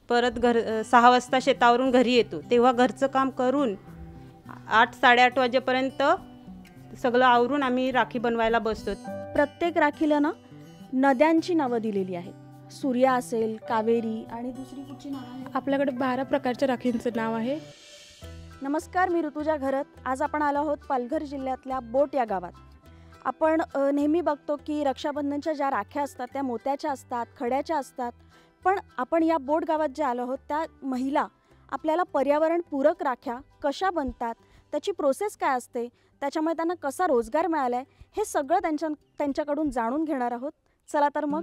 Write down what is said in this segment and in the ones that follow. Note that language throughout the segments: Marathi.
परत 6 वाजता शेतावरून घरी येतो, तेव्हा घरचं काम करून 8-8:30 वाजेपर्यंत सगळं आवरून आम्ही राखी बनवायला बसतो. प्रत्येक राखीला ना नद्यांची नावं दिलेली आहेत. सूर्या असेल, कावेरी आणि दुसरी कुठची नावं आहेत? आपल्याकडे 12 प्रकारच्या राखींचं नाव आहे. नमस्कार, मी ऋतुजा घरत. आज आपण आलो आहोत पालघर जिल्ह्यातल्या बोट या गावात. आपण नेहमी बघतो की रक्षाबंधनच्या ज्या राख्या असतात त्या मोत्याच्या असतात, खड्याच्या असतात. पण आपण या बोट गावात जे आलो आहोत त्या महिला आपल्याला पर्यावरणपूरक राख्या कशा बनतात, त्याची प्रोसेस काय असते, त्याच्यामुळे त्यांना कसा रोजगार मिळाला आहे, हे सगळं त्यांच्याकडून जाणून घेणार आहोत. चला तर मग.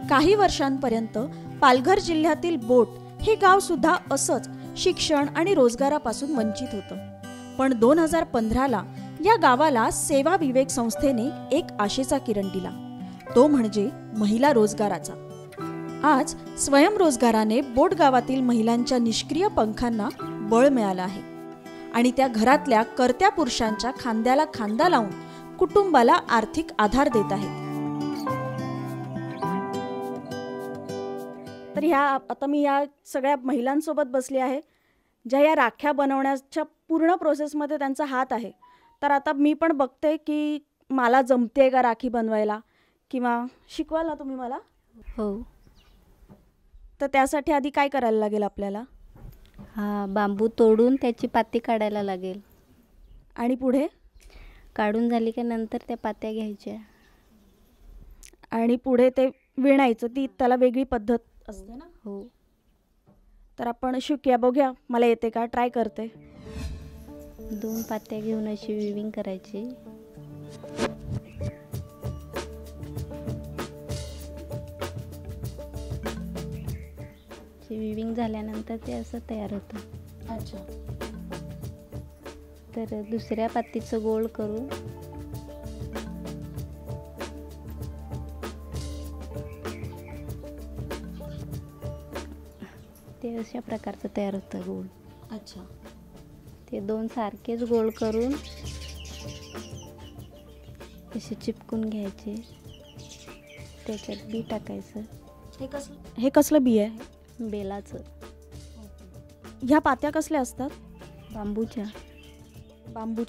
काही वर्षांपर्यंत पालघर जिल्ह्यातील बोट हे गाव सुद्धा असंच शिक्षण आणि रोजगारापासून वंचित होतं. पण 2015ला या गावाला सेवा विवेक संस्थेने एक आशेचा किरण दिला, तो म्हणजे महिला रोजगाराचा. आज स्वयंरोजगाराने बोट गावातील महिलांच्या निष्क्रिय पंखांना बळ मिळालं आहे आणि त्या घरातल्या कर्त्या पुरुषांच्या खांद्याला खांदा लावून कुटुंबाला आर्थिक आधार देत आहेत. तर आता मी या सगळ्या महिलांसोबत बसली आहे ज्या या राख्या बनवण्याच्या पूर्ण प्रोसेसमध्ये त्यांचा हात आहे. तर आता मी पण बघते की मला जमते का राखी बनवायला, किंवा शिकवाल ना तुम्ही मला? हो. तर त्यासाठी आधी काय करायला लागेल आपल्याला? बांबू तोडून त्याची पाती काढायला लागेल. आणि पुढे? काढून झाली की नंतर त्या पात्या घ्यायच्या आणि पुढे ते विणायचं. त्याला वेगळी पद्धत असते ना? हो. तर आपण शिकूया, बघूया मला येते का, ट्राय करते. 2 पात्या घेऊन अशी विविंग करायची. विविंग झाल्यानंतर ते असं तयार होतं. अच्छा. तर दुसऱ्या पातीचं गोल करून ते अशा प्रकारचं तयार होतं गोल. अच्छा. ते 2 सारखेच गोल करून असे चिपकून घ्यायचे, त्याच्यात बी टाकायचं. हे कसलं बी आहे? बेलाचं. ह्या पात्या कसल्या असतात? बांबूच्या.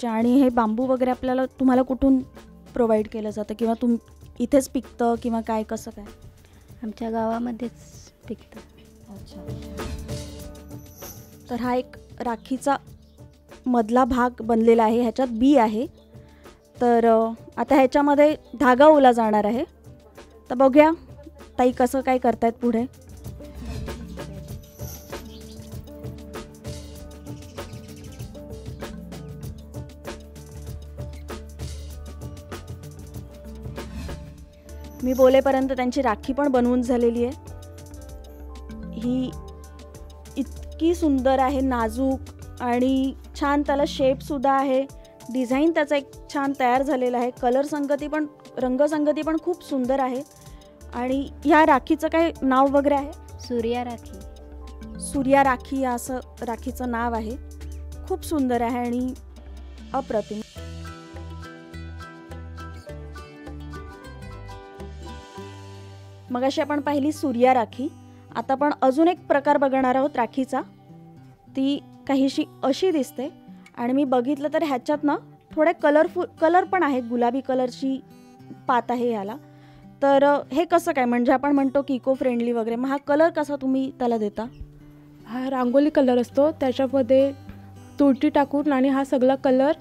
आणि हे बांबू वगैरे तुम्हाला कुठून प्रोव्हाइड केलं जातं, किंवा इथेच पिकतं किंवा काय, कसं काय? आमच्या गावामध्येच पिकतं. अच्छा. तर हा एक राखीचा मधला भाग बनलेला आहे, ह्याच्यात बी आहे. तर आता ह्याच्यामध्ये धागा ओला जाणार आहे. तर बघूया ताई कसं काय करतायत पुढे. मी बोलेपर्यंत त्यांची राखी पण बनवून झालेली आहे. ही इतकी सुंदर आहे, नाजूक आणि छान, त्याला शेपसुद्धा आहे. डिझाईन त्याचा एक छान तयार झालेला आहे. रंगसंगती पण खूप सुंदर आहे. आणि ह्या राखीचं काय नाव वगैरे आहे? सूर्या राखी असं राखीचं नाव आहे. खूप सुंदर आहे आणि अप्रतिम. मगाशी आपण पाहिली सूर्या राखी. आता आपण अजून एक प्रकार बघणार आहोत राखीचा. ती काहीशी अशी दिसते आणि मी बघितलं तर ह्याच्यात ना थोडे कलर पण आहे. गुलाबी कलरची पात आहे ह्याला. तर हे कसं काय, म्हणजे आपण म्हणतो की इको फ्रेंडली वगैरे, मग हा कलर कसा तुम्ही त्याला देता? हा रांगोळी कलर असतो, त्याच्यामध्ये तुरटी टाकून आणि हा सगळा कलर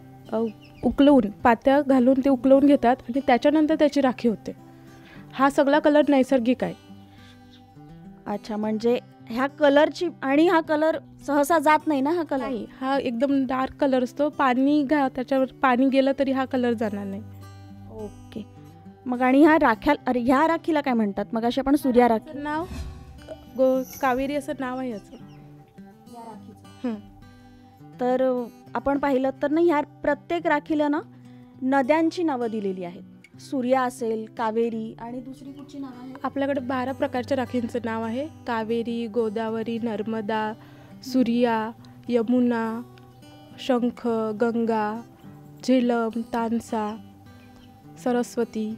उकलवून पात्या घालून ते उकलवून घेतात आणि त्याच्यानंतर त्याची राखी होते. हा सगळा कलर नैसर्गिक आहे. अच्छा, म्हणजे ह्या कलरची, आणि हा कलर सहसा जात नाही ना? हा कलर नाही, हा एकदम डार्क कलर असतो. त्याच्यावर पाणी गेलं तरी हा कलर जाणार नाही. ओके. मग आणि ह्या राखीला काय म्हणतात? मग अशी आपण सूर्या राखी. नाव कावेरी असं नाव आहे याचं. तर आपण पाहिलं तर ना ह्या प्रत्येक राखीला ना नद्यांची नावं दिलेली आहेत. सूर्या असेल, कावेरी आणि दुसरी कुठची नाव आहे? आपल्याकडे 12 प्रकारच्या राखींचं नाव आहे. कावेरी, गोदावरी, नर्मदा, सूर्या, यमुना, शंख, गंगा, झेलम, तानसा, सरस्वती.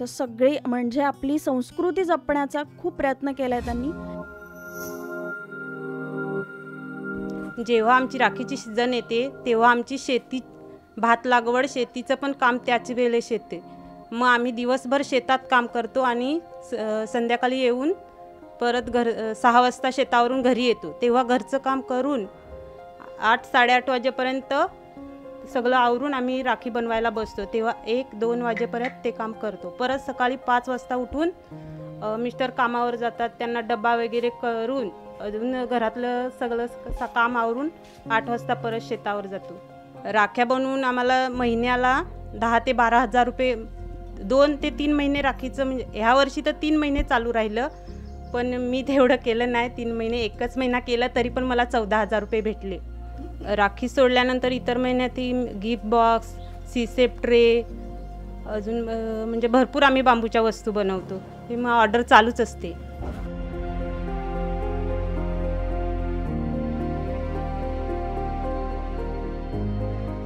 तर सगळे म्हणजे आपली संस्कृती जपण्याचा खूप प्रयत्न केलाय त्यांनी. जेव्हा आमची राखीची सीझन येते तेव्हा आमची शेती, भात लागवड, शेतीचं पण काम त्याच वेळेस येते. मग आम्ही दिवसभर शेतात काम करतो आणि संध्याकाळी येऊन परत 6 वाजता शेतावरून घरी येतो. तेव्हा घरचं काम करून 8-8:30 वाजेपर्यंत सगळं आवरून आम्ही राखी बनवायला बसतो. तेव्हा 1-2 वाजेपर्यंत ते काम करतो. परत सकाळी 5 वाजता उठून मिस्टर कामावर जातात, त्यांना डबा वगैरे करून अजून घरातलं सगळं काम आवरून 8 वाजता परत शेतावर जातो. राख्या बनवून आम्हाला महिन्याला 10,000 ते 12,000 रुपये, 2 ते 3 महिने राखीचं, म्हणजे ह्या वर्षी तर 3 महिने चालू राहिलं, पण मी तेवढं केलं नाही. 3 महिने, एकच महिना केला तरी पण मला 14,000 रुपये भेटले. राखी सोडल्यानंतर इतर महिन्यातील गिफ्ट बॉक्स, सीसेप ट्रे, अजून म्हणजे भरपूर आम्ही बांबूच्या वस्तू बनवतो. हे मग ऑर्डर चालूच असते.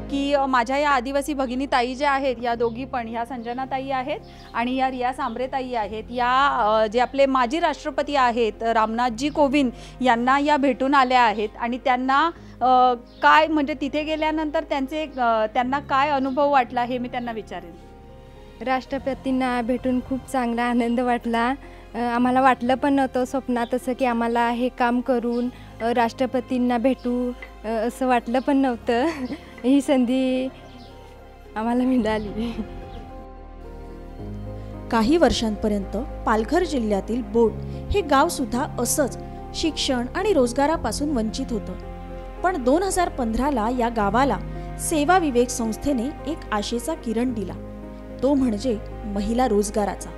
की माझ्या या आदिवासी भगिनी ताई ज्या आहेत, या दोघी पण, ह्या संजना ताई आहेत आणि या रिया सांबरे ताई आहेत, या जे आपले माजी राष्ट्रपती आहेत रामनाथजी कोविंद यांना या भेटून आल्या आहेत. आणि त्यांना काय म्हणजे तिथे गेल्यानंतर त्यांना काय अनुभव वाटला हे मी त्यांना विचारेन. राष्ट्रपतींना भेटून खूप चांगला आनंद वाटला. आम्हाला वाटलं पण नव्हतं स्वप्नात असं की आम्हाला हे काम करून राष्ट्रपतींना भेटू, असं वाटलं पण नव्हतं. ही संधी आम्हाला मिळाली. काही वर्षांपर्यंत पालघर जिल्ह्यातील बोट हे गाव सुद्धा असंच शिक्षण आणि रोजगारापासून वंचित होतं. पण 2015ला या गावाला सेवा विवेक संस्थेने एक आशेचा किरण दिला, तो म्हणजे महिला रोजगाराचा.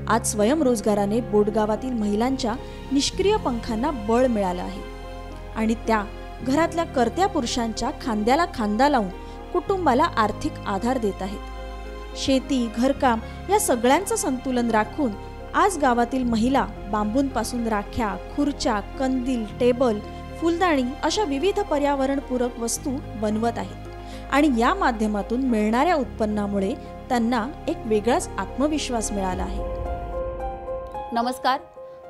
आज स्वयंरोजगाराने बोटगावातील महिलांच्या निष्क्रिय पंखांना बळ मिळालं आहे आणि त्या घरातल्या कर्त्या पुरुषांच्या खांद्याला खांदा लावून कुटुंबाला आर्थिक आधार देत आहेत. शेती, घरकाम या सगळ्यांचं संतुलन राखून आज गावातील महिला बांबूंपासून राख्या, खुर्च्या, कंदील, टेबल, फुलदाणी अशा विविध पर्यावरणपूरक वस्तू बनवत आहेत आणि या माध्यमातून मिळणाऱ्या उत्पन्नामुळे त्यांना एक वेगळाच आत्मविश्वास मिळाला आहे. नमस्कार.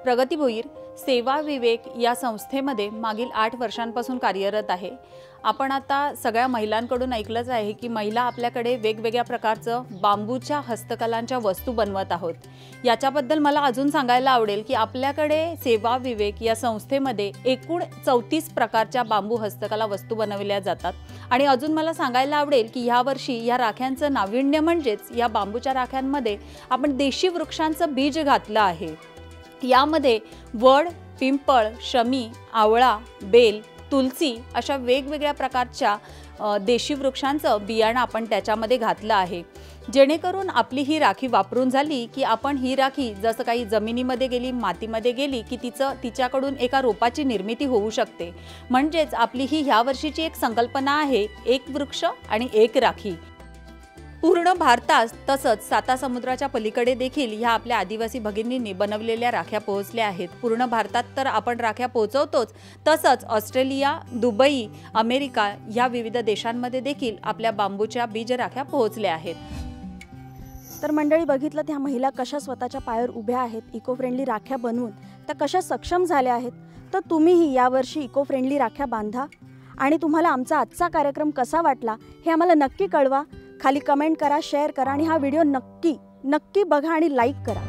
प्रगती भोईर सेवा विवेक या संस्थेमध्ये मागील 8 वर्षांपासून कार्यरत आहे. आपण आता सगळ्या महिलांकडून ऐकलंच आहे की महिला आपल्याकडे वेगवेगळ्या प्रकारचं बांबूच्या हस्तकलांच्या वस्तू बनवत आहोत. याच्याबद्दल मला अजून सांगायला आवडेल की आपल्याकडे सेवा विवेक या संस्थेमध्ये एकूण 34 प्रकारच्या बांबू हस्तकला वस्तू बनवल्या जातात. आणि अजून मला सांगायला आवडेल की यावर्षी या राख्यांचं नाविन्य म्हणजेच या बांबूच्या राख्यांमध्ये आपण देशी वृक्षांचं बीज घातलं आहे. यामध्ये वड, पिंपळ, शमी, आवळा, बेल, तुलसी अशा वेगवेगळ्या प्रकारच्या देशी वृक्षांचं बियाणं आपण त्याच्यामध्ये घातलं आहे, जेणेकरून आपली ही राखी वापरून झाली की आपण ही राखी जसं काही जमिनीमध्ये गेली, मातीमध्ये गेली की तिच्याकडून एका रोपाची निर्मिती होऊ शकते. म्हणजेच आपली ही ह्या वर्षीची एक संकल्पना आहे, एक वृक्ष आणि एक राखी. पूर्ण भारतात तसंच साता समुद्राच्या पलीकडे देखील ह्या आपल्या आदिवासी भगिनींनी बनवलेल्या राख्या पोहोचल्या आहेत. पूर्ण भारतात तर आपण राख्या पोहोचवतोच, तसंच ऑस्ट्रेलिया, दुबई, अमेरिका ह्या विविध देशांमध्ये देखील आपल्या बांबूच्या बीज राख्या पोहोचल्या आहेत. तर मंडळी, बघितलं त्या महिला कशा स्वतःच्या पायावर उभ्या आहेत, इको फ्रेंडली राख्या बनवून त्या कशा सक्षम झाल्या आहेत. तर तुम्हीही यावर्षी इको फ्रेंडली राख्या बांधा आणि तुम्हाला आमचा आजचा कार्यक्रम कसा वाटला हे आम्हाला नक्की कळवा. खाली कमेंट करा, शेअर करा आणि हा व्हिडिओ नक्की बघा आणि लाईक करा.